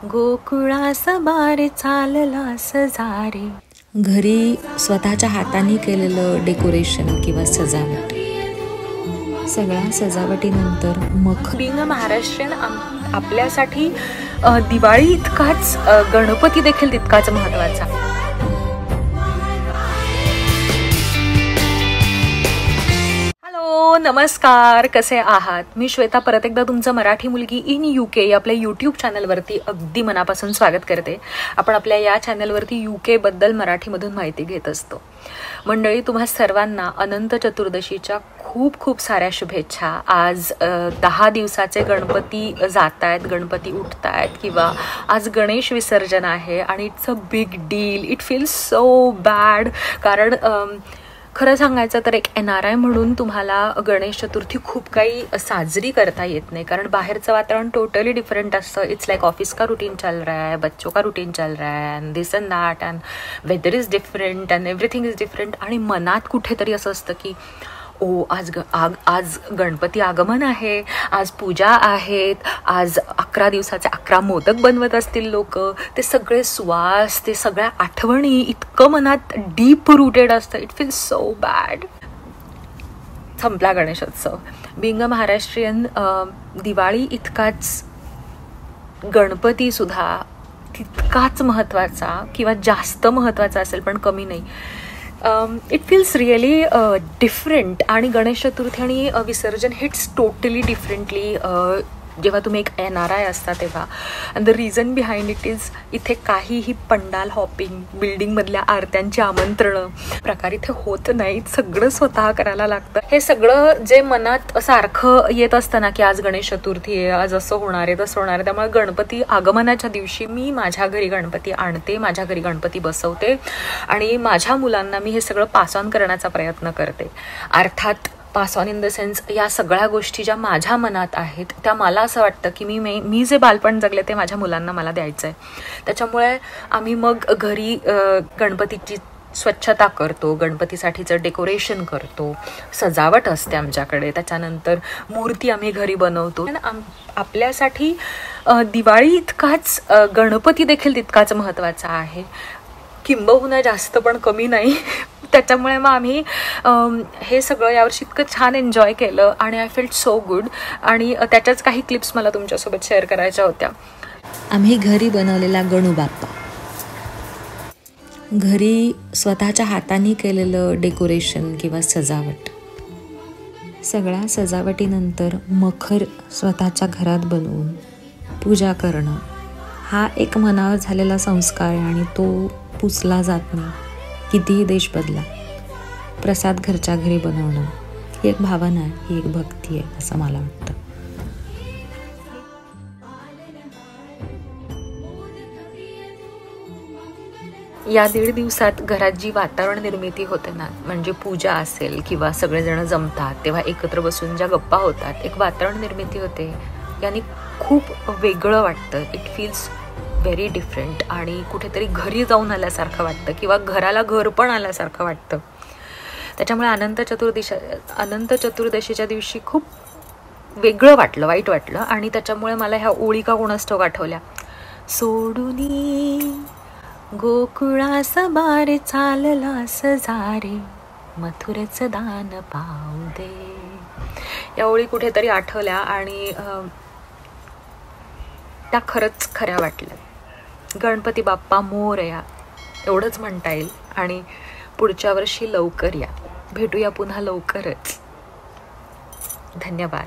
गोकुळास बारे चालला सजारे. घरी स्वतःच्या हाताने केलेलं डेकोरेशन किंवा सजावट, सगळ्या सजावटीनंतर मग बिंग महाराष्ट्रीयन आपल्यासाठी दिवाळी इतकाच गणपती देखील तितकाच महत्त्वाचा. नमस्कार, कसे आहात? मी श्वेता परत एकदा तुमचं मराठी मुलगी इन UK आपल्या यूट्यूब चॅनलवरती अगदी मनापासून स्वागत करते. आपण आपल्या या चॅनलवरती UK बद्दल मराठीमधून माहिती घेत असतो. मंडळी, तुम्हा सर्वांना अनंत चतुर्दशीच्या खूप खूप साऱ्या शुभेच्छा. आज 10 दिवसाचे गणपती जात आहेत, गणपती उठत आहेत किंवा आज गणेश विसर्जन आहे आणि it's a big deal. It feels so bad. कारण खरं सांगायचं तर एक NRI म्हणून तुम्हाला गणेश चतुर्थी खूप काही साजरी करता येत नाही, कारण बाहेरचं वातावरण टोटली डिफरंट असतं. इट्स लाईक ऑफिस का रूटीन चल रहा है, बच्चों का रूटीन चल रहा है, and this and that, and weather is different and everything is different. आणि मनात कुठेतरी असं असतं की आज गणपती आगमन आहे, आज पूजा आहेत, आज 11 दिवसाचे 11 मोदक बनवत असतील लोक. ते सगळे सुवास, ते सगळ्या आठवणी इतकं मनात डीप रूटेड असतं. It feels so bad. संपला गणेशोत्सव. बिंग महाराष्ट्रीयन दिवाळी इतकाच गणपती सुद्धा तितकाच महत्त्वाचा किंवा जास्त महत्त्वाचा असेल, पण कमी नाही. It feels really different. आणि गणेश चतुर्थी आणि विसर्जन हिट्स टोटली डिफरंटली जेव्हा तुम्ही एक NRI असता तेव्हा. And the reason behind it is, इथे काहीही पंडाल हॉपिंग, बिल्डिंगमधल्या आरत्यांची आमंत्रणं प्रकार इथे होत नाहीत. सगळं स्वतः करायला लागतं. हे सगळं जे मनात सारखं येत असतं ना की आज गणेश चतुर्थी आहे, आज असं होणार आहे, तसं होणार आहे. त्यामुळे गणपती आगमनाच्या दिवशी मी माझ्या घरी गणपती आणते, माझ्या घरी गणपती बसवते आणि माझ्या मुलांना मी हे सगळं पास ऑन करण्याचा प्रयत्न करते. अर्थात pass on in the sense, या सगळ्या गोष्टी ज्या माझ्या मनात आहेत त्या मला असं वाटतं की मी जे बालपण जगले ते माझ्या मुलांना मला द्यायचं आहे. त्याच्यामुळे आम्ही मग घरी गणपतीची स्वच्छता करतो, गणपतीसाठीचं डेकोरेशन करतो, सजावट असते आमच्याकडे. त्याच्यानंतर मूर्ती आम्ही घरी बनवतो. आपल्यासाठी दिवाळी इतकाच गणपती देखील तितकाच महत्त्वाचा आहे, किंबहुना जास्त पण कमी नाही. त्याच्यामुळे मग आम्ही हे सगळं यावर्षी इतकं छान एन्जॉय केलं आणि आय फेल्ट सो गुड. आणि त्याच्याच काही क्लिप्स मला तुमच्यासोबत शेअर करायच्या होत्या. आम्ही घरी बनवलेला गणू बाप्पा, घरी स्वतःच्या हाताने केलेलं डेकोरेशन किंवा सजावट, सगळ्या सजावटीनंतर मखर स्वतःच्या घरात बनवून पूजा करणं हा एक मनावर झालेला संस्कार आहे आणि तो पुसला जात नाही. कितीही देश बदला, प्रसाद घरच्या घरी बनवणं ही एक भावना आहे, ही एक भक्ती आहे असं मला वाटतं. या 1.5 दिवसात घरात जी वातावरण निर्मिती होते ना, म्हणजे पूजा असेल किंवा सगळेजण जमतात तेव्हा एकत्र बसून ज्या गप्पा होतात, एक वातावरण निर्मिती होते, याने खूप वेगळं वाटतं. इट फील्स व्हेरी डिफरंट आणि कुठेतरी घरी जाऊन आल्यासारखं वाटतं किंवा घराला घर पण आल्यासारखं वाटतं. त्याच्यामुळे अनंत चतुर्दशीच्या दिवशी खूप वेगळं वाटलं, वाईट वाटलं. आणि त्याच्यामुळे मला ह्या ओळी का कोणास ठाऊक आठवल्या. सोडूनी गोकुळास बारे चालला सजारे, मथुरेचं दान पाऊ दे. या ओळी कुठेतरी आठवल्या आणि त्या खरंच खऱ्या वाटल्या. गणपती बाप्पा मोरया एवढंच म्हणता येईल. आणि पुढच्या वर्षी लवकर या, भेटूया पुन्हा लवकरच. धन्यवाद.